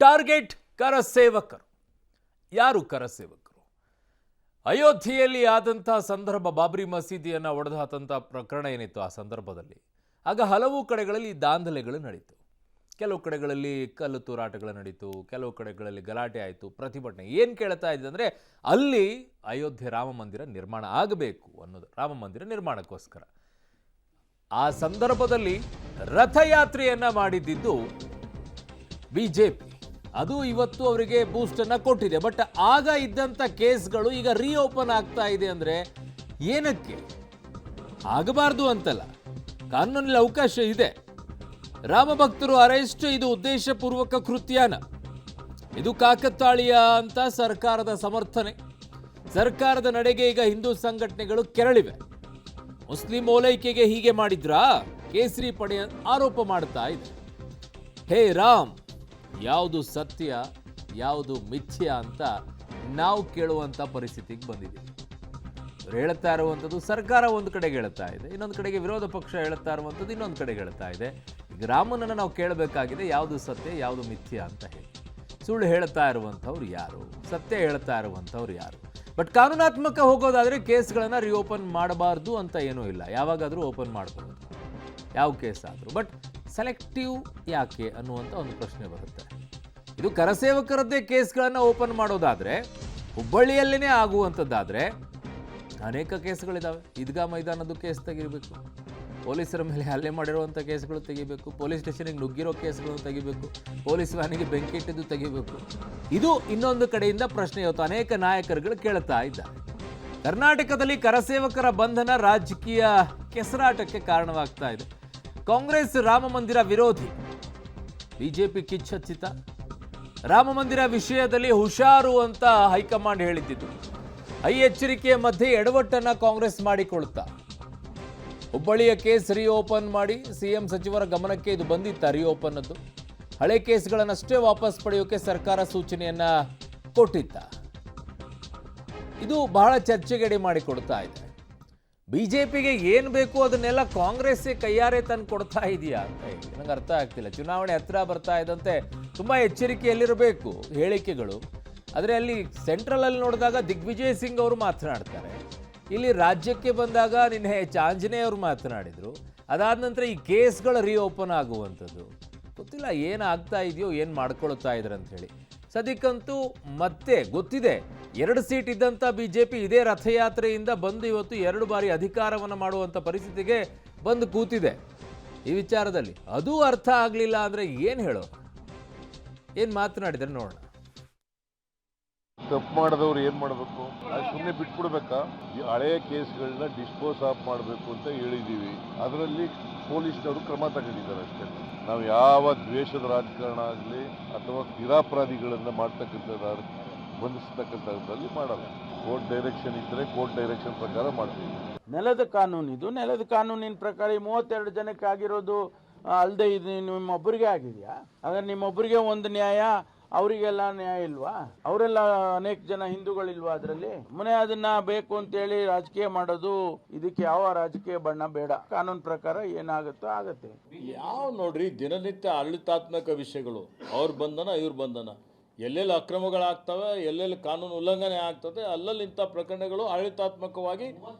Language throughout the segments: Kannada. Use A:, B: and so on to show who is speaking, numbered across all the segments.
A: ಟಾರ್ಗೆಟ್ ಕರಸೇವಕರು. ಯಾರು ಕರಸೇವಕರು? ಅಯೋಧ್ಯೆಯಲ್ಲಿ ಆದಂತಹ ಸಂದರ್ಭ, ಬಾಬ್ರಿ ಮಸೀದಿಯನ್ನು ಒಡೆದಾದಂಥ ಪ್ರಕರಣ ಏನಿತ್ತು ಆ ಸಂದರ್ಭದಲ್ಲಿ, ಆಗ ಹಲವು ಕಡೆಗಳಲ್ಲಿ ದಾಂಧಲೆಗಳು ನಡೀತು. ಕೆಲವು ಕಡೆಗಳಲ್ಲಿ ಕಲ್ಲು ತೂರಾಟಗಳು ನಡೀತು, ಕೆಲವು ಕಡೆಗಳಲ್ಲಿ ಗಲಾಟೆ ಆಯಿತು, ಪ್ರತಿಭಟನೆ. ಏನು ಕೇಳ್ತಾ ಇದ್ದೆ ಅಂದರೆ, ಅಲ್ಲಿ ಅಯೋಧ್ಯೆ ರಾಮ ಮಂದಿರ ನಿರ್ಮಾಣ ಆಗಬೇಕು ಅನ್ನೋದು, ರಾಮ ಮಂದಿರ ನಿರ್ಮಾಣಕ್ಕೋಸ್ಕರ. ಆ ಸಂದರ್ಭದಲ್ಲಿ ರಥಯಾತ್ರೆಯನ್ನ ಮಾಡಿದ್ದು ಬಿಜೆಪಿ. ಅದು ಇವತ್ತು ಅವರಿಗೆ ಬೂಸ್ಟ್ ಅನ್ನ ಕೊಟ್ಟಿದೆ. ಬಟ್ ಆಗ ಇದ್ದಂಥ ಕೇಸ್ಗಳು ಈಗ ರೀಓಪನ್ ಆಗ್ತಾ ಇದೆ ಅಂದರೆ ಏನಕ್ಕೆ? ಆಗಬಾರ್ದು ಅಂತಲ್ಲ, ಕಾನೂನಲ್ಲಿ ಅವಕಾಶ ಇದೆ. ರಾಮ ಭಕ್ತರು ಅರೆಸ್ಟ್ ಇದು ಉದ್ದೇಶಪೂರ್ವಕ ಕೃತ್ಯನ, ಇದು ಕಾಕತಾಳೀಯ ಅಂತ ಸರ್ಕಾರದ ಸಮರ್ಥನೆ. ಸರ್ಕಾರದ ನಡೆಗೆ ಈಗ ಹಿಂದೂ ಸಂಘಟನೆಗಳು ಕೆರಳಿವೆ. ಮುಸ್ಲಿಂ ಓಲೈಕೆಗೆ ಹೀಗೆ ಮಾಡಿದ್ರಾ? ಕೇಸರಿ ಪಡೆ ಆರೋಪ ಮಾಡ್ತಾ ಇದೆ. ಹೇ ರಾಮ್, ಯಾವುದು ಸತ್ಯ ಯಾವುದು ಮಿಥ್ಯ ಅಂತ ನಾವು ಕೇಳುವಂಥ ಪರಿಸ್ಥಿತಿಗೆ ಬಂದಿದೆ. ಇವ್ರು ಹೇಳ್ತಾ ಇರುವಂಥದ್ದು ಸರ್ಕಾರ ಒಂದು ಕಡೆಗೆ ಹೇಳ್ತಾ ಇದೆ, ಇನ್ನೊಂದು ಕಡೆಗೆ ವಿರೋಧ ಪಕ್ಷ ಹೇಳ್ತಾ ಇರುವಂಥದ್ದು ಇನ್ನೊಂದು ಕಡೆಗೆ ಹೇಳ್ತಾ ಇದೆ. ಈಗ ರಾಮನನ್ನು ನಾವು ಕೇಳಬೇಕಾಗಿದೆ, ಯಾವುದು ಸತ್ಯ ಯಾವುದು ಮಿಥ್ಯ ಅಂತ ಹೇಳಿ. ಸುಳ್ಳು ಹೇಳ್ತಾ ಇರುವಂಥವ್ರು ಯಾರು, ಸತ್ಯ ಹೇಳ್ತಾ ಇರುವಂಥವ್ರು ಯಾರು? ಬಟ್ ಕಾನೂನಾತ್ಮಕ ಹೋಗೋದಾದರೆ ಕೇಸ್ಗಳನ್ನು ರಿಓಪನ್ ಮಾಡಬಾರ್ದು ಅಂತ ಏನೂ ಇಲ್ಲ, ಯಾವಾಗಾದರೂ ಓಪನ್ ಮಾಡ್ಬೋದು ಯಾವ ಕೇಸ್ ಆದರೂ. ಬಟ್ ಸೆಲೆಕ್ಟಿವ್ ಯಾಕೆ ಅನ್ನುವಂಥ ಒಂದು ಪ್ರಶ್ನೆ ಬರುತ್ತೆ. ಇದು ಕರಸೇವಕರದ್ದೇ ಕೇಸ್ಗಳನ್ನು ಓಪನ್ ಮಾಡೋದಾದರೆ, ಹುಬ್ಬಳ್ಳಿಯಲ್ಲೇ ಆಗುವಂಥದ್ದಾದರೆ ಅನೇಕ ಕೇಸ್ಗಳಿದ್ದಾವೆ. ಈದ್ಗಾ ಮೈದಾನದ್ದು ಕೇಸ್ ತೆಗಿಬೇಕು, ಪೊಲೀಸರ ಮೇಲೆ ಹಲ್ಲೆ ಮಾಡಿರುವಂಥ ಕೇಸ್ಗಳು ತೆಗಿಬೇಕು, ಪೊಲೀಸ್ ಸ್ಟೇಷನಿಗೆ ನುಗ್ಗಿರೋ ಕೇಸ್ಗಳನ್ನು ತೆಗಿಬೇಕು, ಪೊಲೀಸ್ ವ್ಯಾನಿಗೆ ಬೆಂಕಿ ಇಟ್ಟಿದ್ದು ತೆಗಿಬೇಕು. ಇದು ಇನ್ನೊಂದು ಕಡೆಯಿಂದ ಪ್ರಶ್ನೆ ಇವತ್ತು ಅನೇಕ ನಾಯಕರುಗಳು ಕೇಳ್ತಾ ಇದ್ದಾರೆ. ಕರ್ನಾಟಕದಲ್ಲಿ ಕರಸೇವಕರ ಬಂಧನ ರಾಜಕೀಯ ಕೆಸರಾಟಕ್ಕೆ ಕಾರಣವಾಗ್ತಾ ಇದೆ. ಕಾಂಗ್ರೆಸ್ ರಾಮ ಮಂದಿರ ವಿರೋಧಿ, ಬಿಜೆಪಿ ಕಿಚ್ಚಚ್ಚಿತ. ರಾಮ ಮಂದಿರ ವಿಷಯದಲ್ಲಿ ಹುಷಾರು ಅಂತ ಹೈಕಮಾಂಡ್ ಹೇಳಿದ್ದು. ಈ ಎಚ್ಚರಿಕೆಯ ಮಧ್ಯೆ ಎಡವಟ್ಟನ್ನು ಕಾಂಗ್ರೆಸ್ ಮಾಡಿಕೊಳ್ತಾ ಹುಬ್ಬಳ್ಳಿಯ ಕೇಸ್ ರಿಓಪನ್ ಮಾಡಿ ಸಿಎಂ ಸಚಿವರ ಗಮನಕ್ಕೆ ಇದು ಬಂದಿತ್ತ. ರಿಓಪನ್ ಅದು ಹಳೆ ಕೇಸ್ಗಳನ್ನಷ್ಟೇ ವಾಪಸ್ ಪಡೆಯೋಕೆ ಸರ್ಕಾರ ಸೂಚನೆಯನ್ನ ಕೊಟ್ಟಿತ್ತ. ಇದು ಬಹಳ ಚರ್ಚೆಗೆಡೆ ಮಾಡಿಕೊಡ್ತಾ ಇದೆ. ಬಿಜೆಪಿಗೆ ಏನು ಬೇಕು ಅದನ್ನೆಲ್ಲ ಕಾಂಗ್ರೆಸ್ಸೇ ಕೈಯಾರೆ ತಂದು ಕೊಡ್ತಾ ಇದೆಯಾ ಅಂತ ಹೇಳಿ ನನಗೆ ಅರ್ಥ ಆಗ್ತಿಲ್ಲ. ಚುನಾವಣೆ ಹತ್ರ ಬರ್ತಾ ಇದ್ದಂತೆ ತುಂಬ ಎಚ್ಚರಿಕೆಯಲ್ಲಿರಬೇಕು ಹೇಳಿಕೆಗಳು. ಆದರೆ ಅಲ್ಲಿ ಸೆಂಟ್ರಲಲ್ಲಿ ನೋಡಿದಾಗ ದಿಗ್ವಿಜಯ್ ಸಿಂಗ್ ಅವರು ಮಾತನಾಡ್ತಾರೆ, ಇಲ್ಲಿ ರಾಜ್ಯಕ್ಕೆ ಬಂದಾಗ ನಿನ್ನೆ ಆಂಜನೇಯ ಅವರು ಮಾತನಾಡಿದರು. ಅದಾದ ನಂತರ ಈ ಕೇಸ್ಗಳು ರಿಓಪನ್ ಆಗುವಂಥದ್ದು ಗೊತ್ತಿಲ್ಲ ಏನಾಗ್ತಾ ಇದೆಯೋ, ಏನು ಮಾಡ್ಕೊಳ್ತಾ ಇದ್ದಾರೆ ಅಂತ ಹೇಳಿ. ಸದ್ಯಕ್ಕಂತೂ ಮತ್ತೆ ಗೊತ್ತಿದೆ, 2 ಸೀಟ್ ಇದ್ದಂಥ ಬಿಜೆಪಿ ಇದೇ ರಥಯಾತ್ರೆಯಿಂದ ಬಂದು ಇವತ್ತು 2 ಬಾರಿ ಅಧಿಕಾರವನ್ನು ಮಾಡುವಂಥ ಪರಿಸ್ಥಿತಿಗೆ ಬಂದು ಕೂತಿದೆ. ಈ ವಿಚಾರದಲ್ಲಿ ಅದು ಅರ್ಥ ಆಗಲಿಲ್ಲ ಅಂದರೆ ಏನು ಹೇಳೋ, ಏನು ಮಾತನಾಡಿದರೆ ನೋಡೋಣ.
B: ತಪ್ಪು ಮಾಡಿದವ್ರು ಏನು ಮಾಡಬೇಕು? ಸುಮ್ಮನೆ ಬಿಟ್ಬಿಡ್ಬೇಕಾ? ಈ ಹಳೆಯ ಕೇಸ್ಗಳನ್ನ ಡಿಸ್ಪೋಸ್ ಆಫ್ ಮಾಡಬೇಕು ಅಂತ ಹೇಳಿದ್ದೀವಿ. ಅದರಲ್ಲಿ ಪೊಲೀಸ್ನವರು ಕ್ರಮ ತಗೊಂಡಿದ್ದಾರೆ ಅಷ್ಟೇ. ನಾವು ಯಾವ ದ್ವೇಷದ ರಾಜಕಾರಣ ಆಗಲಿ ಅಥವಾ ನಿರಾಪರಾಧಿಗಳನ್ನು ಮಾಡ್ತಕ್ಕಂಥದ್ದು ಬಂಧಿಸ್ತಕ್ಕಂಥದ್ರಲ್ಲಿ ಮಾಡಲ್ಲ. ಕೋರ್ಟ್ ಡೈರೆಕ್ಷನ್ ಇದ್ದರೆ ಕೋರ್ಟ್ ಡೈರೆಕ್ಷನ್ ಪ್ರಕಾರ ಮಾಡ್ತೀವಿ.
C: ನೆಲದ ಕಾನೂನು ಇದು. ನೆಲದ ಕಾನೂನಿನ ಪ್ರಕಾರ 32 ಜನಕ್ಕೆ ಆಗಿರೋದು ಅಲ್ಲದೆ ಇದು ನಿಮ್ಮೊಬ್ಬರಿಗೆ ಆಗಿದೆಯಾ? ಹಾಗಾದ್ರೆ ನಿಮ್ಮೊಬ್ಬರಿಗೆ ಒಂದು ನ್ಯಾಯ, ಅವರಿಗೆಲ್ಲ ನ್ಯಾಯ ಇಲ್ವಾ? ಅವರೆಲ್ಲ ಅನೇಕ ಜನ ಹಿಂದೂಗಳಿಲ್ವಾ ಅದರಲ್ಲಿ? ಮನೆ ಅದನ್ನ ಬೇಕು ಅಂತೇಳಿ ರಾಜಕೀಯ ಮಾಡೋದು, ಇದಕ್ಕೆ ಯಾವ ರಾಜಕೀಯ ಬಣ್ಣ ಬೇಡ. ಕಾನೂನು ಪ್ರಕಾರ ಏನಾಗುತ್ತೋ ಆಗತ್ತೆ.
D: ಯಾವ ನೋಡ್ರಿ, ದಿನನಿತ್ಯ ಆಡಳಿತಾತ್ಮಕ ವಿಷಯಗಳು, ಅವ್ರ ಬಂಧನ ಇವ್ರ ಬಂಧನ, ಎಲ್ಲೆಲ್ಲಿ ಅಕ್ರಮಗಳಾಗ್ತವೆ, ಎಲ್ಲೆಲ್ಲಿ ಕಾನೂನು ಉಲ್ಲಂಘನೆ ಆಗ್ತದೆ, ಅಲ್ಲಲ್ಲಿ ಇಂಥ ಪ್ರಕರಣಗಳು ಆಡಳಿತಾತ್ಮಕವಾಗಿ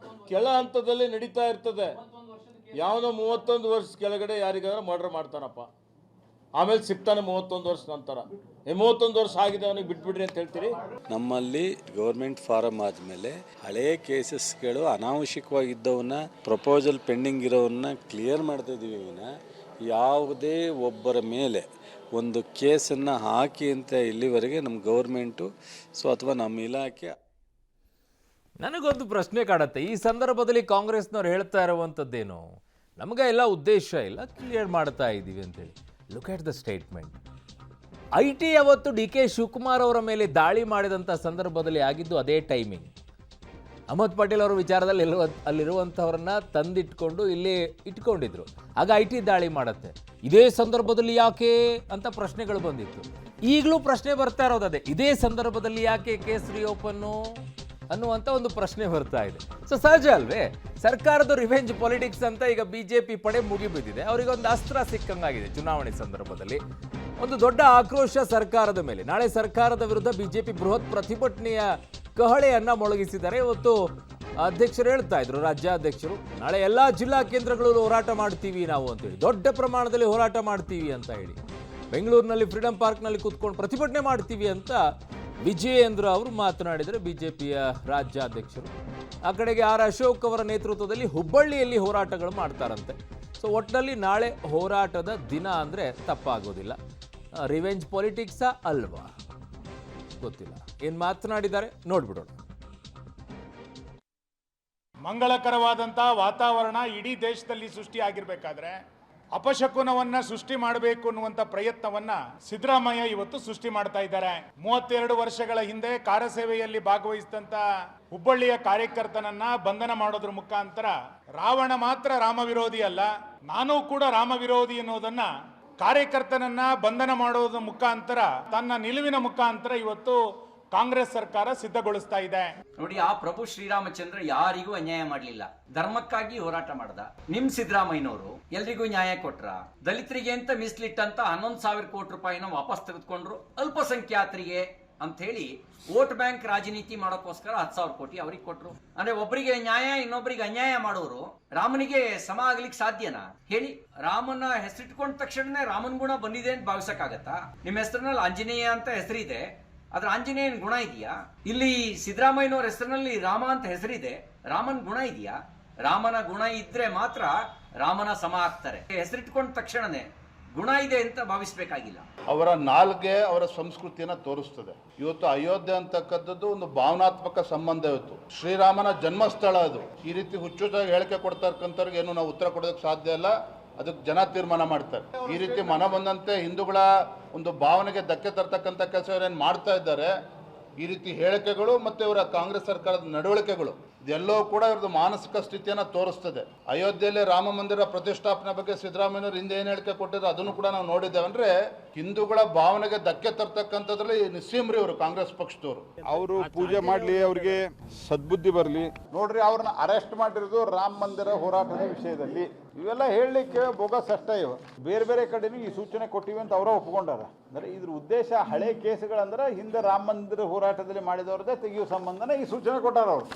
D: ಕೆಳ ಹಂತದಲ್ಲಿ ನಡೀತಾ ಇರ್ತದೆ. ಯಾವನೋ 31 ವರ್ಷ ಕೆಳಗಡೆ ಯಾರಿಗಾದ್ರೂ ಮರ್ಡರ್ ಮಾಡ್ತಾನಪ್ಪ, ಆಮೇಲೆ ಸಿಗ್ತಾನೆ 31 ವರ್ಷ ನಂತರ. 31 ವರ್ಷ ಆಗಿದೆ ಅವನಿಗೆ ಬಿಟ್ಬಿಡ್ರಿ ಅಂತ ಹೇಳ್ತೀರಿ?
E: ನಮ್ಮಲ್ಲಿ ಗೌರ್ಮೆಂಟ್ ಫಾರಮ್ ಆದಮೇಲೆ ಹಳೆಯ ಕೇಸಸ್ಗಳು ಅನಾವಶ್ಯಕವಾಗಿದ್ದವನ್ನ, ಪ್ರಪೋಸಲ್ ಪೆಂಡಿಂಗ್ ಇರೋವನ್ನ ಕ್ಲಿಯರ್ ಮಾಡ್ತಾ ಇದ್ದೀವಿ ವಿನ ಯಾವುದೇ ಒಬ್ಬರ ಮೇಲೆ ಒಂದು ಕೇಸನ್ನು ಹಾಕಿ ಅಂತ ಇಲ್ಲಿವರೆಗೆ ನಮ್ಮ ಗೌರ್ಮೆಂಟು ಅಥವಾ ನಮ್ಮ ಇಲಾಖೆ.
A: ನನಗೊಂದು ಪ್ರಶ್ನೆ ಕಾಡುತ್ತೆ ಈ ಸಂದರ್ಭದಲ್ಲಿ. ಕಾಂಗ್ರೆಸ್ನವ್ರು ಹೇಳ್ತಾ ಇರುವಂಥದ್ದೇನು, ನಮಗೆ ಎಲ್ಲ ಉದ್ದೇಶ ಇಲ್ಲ, ಕ್ಲಿಯರ್ ಮಾಡ್ತಾ ಇದ್ದೀವಿ ಅಂತೇಳಿ. Look at the statement. IT ಅವತ್ತು DK ಶಿವಕುಮಾರ್ ಅವರ ಮೇಲೆ ದಾಳಿ ಮಾಡಿದಂಥ ಸಂದರ್ಭದಲ್ಲಿ ಆಗಿದ್ದು ಅದೇ ಟೈಮಿಂಗ್. ಅಹಮದ್ ಪಟೇಲ್ ಅವರ ವಿಚಾರದಲ್ಲಿ ಅಲ್ಲಿರುವಂಥವ್ರನ್ನ ತಂದಿಟ್ಕೊಂಡು ಇಲ್ಲಿ ಇಟ್ಕೊಂಡಿದ್ರು. ಆಗ IT ದಾಳಿ ಮಾಡುತ್ತೆ. ಇದೇ ಸಂದರ್ಭದಲ್ಲಿ ಯಾಕೆ ಅಂತ ಪ್ರಶ್ನೆಗಳು ಬಂದಿತ್ತು. ಈಗಲೂ ಪ್ರಶ್ನೆ ಬರ್ತಾ ಇರೋದು ಅದೇ, ಇದೇ ಸಂದರ್ಭದಲ್ಲಿ ಯಾಕೆ ಕೇಸ್ ರಿಓಪನ್ನು ಅನ್ನುವಂಥ ಒಂದು ಪ್ರಶ್ನೆ ಬರ್ತಾ ಇದೆ. ಸೊ ಸಹಜ ಅಲ್ವೇ? ಸರ್ಕಾರದ ರಿವೆಂಜ್ ಪಾಲಿಟಿಕ್ಸ್ ಅಂತ ಈಗ ಬಿಜೆಪಿ ಪಡೆ ಮುಗಿಬಿದ್ದಿದೆ. ಅವರಿಗೊಂದು ಅಸ್ತ್ರ ಸಿಕ್ಕಂಗಾಗಿದೆ ಚುನಾವಣೆ ಸಂದರ್ಭದಲ್ಲಿ. ಒಂದು ದೊಡ್ಡ ಆಕ್ರೋಶ ಸರ್ಕಾರದ ಮೇಲೆ. ನಾಳೆ ಸರ್ಕಾರದ ವಿರುದ್ಧ ಬಿಜೆಪಿ ಬೃಹತ್ ಪ್ರತಿಭಟನೆಯ ಕಹಳೆಯನ್ನ ಮೊಳಗಿಸಿದ್ದಾರೆ. ಇವತ್ತು ಅಧ್ಯಕ್ಷರು ಹೇಳ್ತಾ ಇದ್ರು, ರಾಜ್ಯಾಧ್ಯಕ್ಷರು, ನಾಳೆ ಎಲ್ಲ ಜಿಲ್ಲಾ ಕೇಂದ್ರಗಳಲ್ಲೂ ಹೋರಾಟ ಮಾಡ್ತೀವಿ ನಾವು ಅಂತೇಳಿ, ದೊಡ್ಡ ಪ್ರಮಾಣದಲ್ಲಿ ಹೋರಾಟ ಮಾಡ್ತೀವಿ ಅಂತ ಹೇಳಿ. ಬೆಂಗಳೂರಿನಲ್ಲಿ ಫ್ರೀಡಂ ಪಾರ್ಕ್ನಲ್ಲಿ ಕೂತ್ಕೊಂಡು ಪ್ರತಿಭಟನೆ ಮಾಡ್ತೀವಿ ಅಂತ ವಿಜಯೇಂದ್ರ ಅವರು ಮಾತನಾಡಿದರೆ ಬಿಜೆಪಿಯ ರಾಜ್ಯಾಧ್ಯಕ್ಷರು. ಆ ಕಡೆಗೆ ಆರ್ ಅಶೋಕ್ ಅವರ ನೇತೃತ್ವದಲ್ಲಿ ಹುಬ್ಬಳ್ಳಿಯಲ್ಲಿ ಹೋರಾಟಗಳು ಮಾಡ್ತಾರಂತೆ. ಸೊ ಒಟ್ಟಿನಲ್ಲಿ ನಾಳೆ ಹೋರಾಟದ ದಿನ ಅಂದರೆ ತಪ್ಪಾಗೋದಿಲ್ಲ. ರಿವೆಂಜ್ ಪಾಲಿಟಿಕ್ಸಾ ಅಲ್ವಾ ಗೊತ್ತಿಲ್ಲ. ಏನು ಮಾತನಾಡಿದ್ದಾರೆ ನೋಡ್ಬಿಡೋಣ.
F: ಮಂಗಳಕರವಾದಂಥ ವಾತಾವರಣ ಇಡೀ ದೇಶದಲ್ಲಿ ಸೃಷ್ಟಿಯಾಗಿರ್ಬೇಕಾದ್ರೆ ಅಪಶಕುನವನ್ನ ಸೃಷ್ಟಿ ಮಾಡಬೇಕು ಅನ್ನುವಂಥ ಪ್ರಯತ್ನವನ್ನ ಸಿದ್ದರಾಮಯ್ಯ ಇವತ್ತು ಸೃಷ್ಟಿ ಮಾಡ್ತಾ ಇದ್ದಾರೆ. 32 ವರ್ಷಗಳ ಹಿಂದೆ ಕಾರ್ಯಸೇವೆಯಲ್ಲಿ ಭಾಗವಹಿಸಿದಂತ ಹುಬ್ಬಳ್ಳಿಯ ಕಾರ್ಯಕರ್ತನನ್ನ ಬಂಧನ ಮಾಡೋದ್ರ ಮುಖಾಂತರ ರಾವಣ ಮಾತ್ರ ರಾಮ ವಿರೋಧಿ ಅಲ್ಲ, ನಾನು ಕೂಡ ರಾಮ ವಿರೋಧಿ ಅನ್ನೋದನ್ನ ಕಾರ್ಯಕರ್ತನನ್ನ ಬಂಧನ ಮಾಡೋದ್ರ ಮುಖಾಂತರ ತನ್ನ ನಿಲುವಿನ ಮುಖಾಂತರ ಇವತ್ತು ಕಾಂಗ್ರೆಸ್ ಸರ್ಕಾರ ಸಿದ್ಧಗೊಳಿಸ್ತಾ ಇದೆ.
G: ನೋಡಿ, ಆ ಪ್ರಭು ಶ್ರೀರಾಮಚಂದ್ರ ಯಾರಿಗೂ ಅನ್ಯಾಯ ಮಾಡಲಿಲ್ಲ, ಧರ್ಮಕ್ಕಾಗಿ ಹೋರಾಟ ಮಾಡ್ದ. ನಿಮ್ ಸಿದ್ದರಾಮಯ್ಯನವರು ಎಲ್ರಿಗೂ ನ್ಯಾಯ ಕೊಟ್ರ? ದಲಿತರಿಗೆ ಅಂತ ಮೀಸಲಿಟ್ಟಂತ 11,000 ಕೋಟಿ ರೂಪಾಯಿನ ವಾಪಸ್ ತೆಗೆದುಕೊಂಡ್ರು. ಅಲ್ಪಸಂಖ್ಯಾತರಿಗೆ ಅಂತ ಹೇಳಿ ವೋಟ್ ಬ್ಯಾಂಕ್ ರಾಜನೀತಿ ಮಾಡೋಕ್ಕೋಸ್ಕರ 10,000 ಕೋಟಿ ಅವ್ರಿಗೆ ಕೊಟ್ರು. ಅಂದ್ರೆ ಒಬ್ಬರಿಗೆ ನ್ಯಾಯ ಇನ್ನೊಬ್ಬರಿಗೆ ಅನ್ಯಾಯ ಮಾಡೋರು ರಾಮನಿಗೆ ಸಮ ಆಗ್ಲಿಕ್ಕೆ ಸಾಧ್ಯನಾ ಹೇಳಿ? ರಾಮನ ಹೆಸರಿಟ್ಕೊಂಡ ತಕ್ಷಣನೇ ರಾಮನ್ ಗುಣ ಬಂದಿದೆ ಅಂತ ಭಾವಿಸಕ್ಕಾಗತ್ತಾ? ನಿಮ್ಮ ಹೆಸರಿನಲ್ಲಿ ಆಂಜನೇಯ ಅಂತ ಹೆಸರಿದೆ, ಅದ್ರ ಆಂಜನೇಯನ ಗುಣ ಇದೆಯಾ? ಇಲ್ಲಿ ಸಿದ್ದರಾಮಯ್ಯನವ್ರ ಹೆಸರಿನಲ್ಲಿ ರಾಮ ಅಂತ ಹೆಸರಿದೆ, ರಾಮನ್ ಗುಣ ಇದೆಯಾ? ರಾಮನ ಗುಣ ಇದ್ರೆ ಮಾತ್ರ ರಾಮನ ಸಮ ಆಗ್ತಾರೆ. ಹೆಸರಿಟ್ಕೊಂಡ ತಕ್ಷಣನೇ ಗುಣ ಇದೆ ಅಂತ ಭಾವಿಸ್ಬೇಕಾಗಿಲ್ಲ.
H: ಅವರ ನಾಲ್ಗೆ ಅವರ ಸಂಸ್ಕೃತಿಯನ್ನ ತೋರಿಸ್ತದೆ. ಇವತ್ತು ಅಯೋಧ್ಯೆ ಅಂತಕ್ಕಂಥದ್ದು ಒಂದು ಭಾವನಾತ್ಮಕ ಸಂಬಂಧ. ಇವತ್ತು ಶ್ರೀರಾಮನ ಜನ್ಮಸ್ಥಳ ಅದು. ಈ ರೀತಿ ಹುಚ್ಚುಚ್ಚಾಗಿ ಹೇಳಿಕೆ ಕೊಡ್ತಾ ಇರ್ತಕ್ಕಂಥವ್ರಿಗೆ ಏನು ನಾವು ಉತ್ತರ ಕೊಡೋದಕ್ಕೆ ಸಾಧ್ಯ ಇಲ್ಲ. ಅದಕ್ಕೆ ಜನ ತೀರ್ಮಾನ ಮಾಡ್ತಾರೆ. ಈ ರೀತಿ ಮನ ಬಂದಂತೆ ಹಿಂದೂಗಳ ಒಂದು ಭಾವನೆಗೆ ಧಕ್ಕೆ ತರ್ತಕ್ಕಂಥ ಕೆಲಸ ಏನು ಮಾಡ್ತಾ ಇದ್ದಾರೆ. ಈ ರೀತಿ ಹೇಳಿಕೆಗಳು ಮತ್ತು ಇವರ ಕಾಂಗ್ರೆಸ್ ಸರ್ಕಾರದ ನಡವಳಿಕೆಗಳು ಇದೆಲ್ಲವೂ ಕೂಡ ಇವ್ರದ್ದು ಮಾನಸಿಕ ಸ್ಥಿತಿಯನ್ನು ತೋರಿಸ್ತದೆ. ಅಯೋಧ್ಯೆಯಲ್ಲಿ ರಾಮ ಮಂದಿರ ಪ್ರತಿಷ್ಠಾಪನೆ ಬಗ್ಗೆ ಸಿದ್ದರಾಮಯ್ಯನವರು ಹಿಂದೆ ಏನು ಹೇಳಿಕೆ ಕೊಟ್ಟಿದ್ರು ಅದನ್ನು ಕೂಡ ನಾವು ನೋಡಿದ್ದೇವೆ. ಅಂದರೆ ಹಿಂದೂಗಳ ಭಾವನೆಗೆ ಧಕ್ಕೆ ತರ್ತಕ್ಕಂಥದ್ರಲ್ಲಿ ನಿಸ್ಸೀಮ್ರಿ ಅವರು ಕಾಂಗ್ರೆಸ್ ಪಕ್ಷದವರು.
I: ಅವರು ಪೂಜೆ ಮಾಡಲಿ, ಅವ್ರಿಗೆ ಸದ್ಬುದ್ಧಿ ಬರಲಿ. ನೋಡ್ರಿ, ಅವ್ರನ್ನ ಅರೆಸ್ಟ್ ಮಾಡಿರೋದು ರಾಮ ಮಂದಿರ ಹೋರಾಟದ ವಿಷಯದಲ್ಲಿ. ಇವೆಲ್ಲ ಹೇಳಲಿಕ್ಕೆ ಬೋಗಸ್ ಅಷ್ಟೇ. ಇವು ಬೇರೆ ಬೇರೆ ಕಡೆನೂ ಈ ಸೂಚನೆ ಕೊಟ್ಟಿವಿ ಅಂತ ಅವರ ಒಪ್ಕೊಂಡಾರ. ಅಂದರೆ ಇದ್ರ ಉದ್ದೇಶ ಹಳೆ ಕೇಸುಗಳಂದ್ರೆ ಹಿಂದೆ ರಾಮ ಮಂದಿರ ಹೋರಾಟದಲ್ಲಿ ಮಾಡಿದವ್ರದ್ದೇ ತೆಗೆಯುವ ಸಂಬಂಧನ ಈ ಸೂಚನೆ ಕೊಟ್ಟಾರ ಅವರು.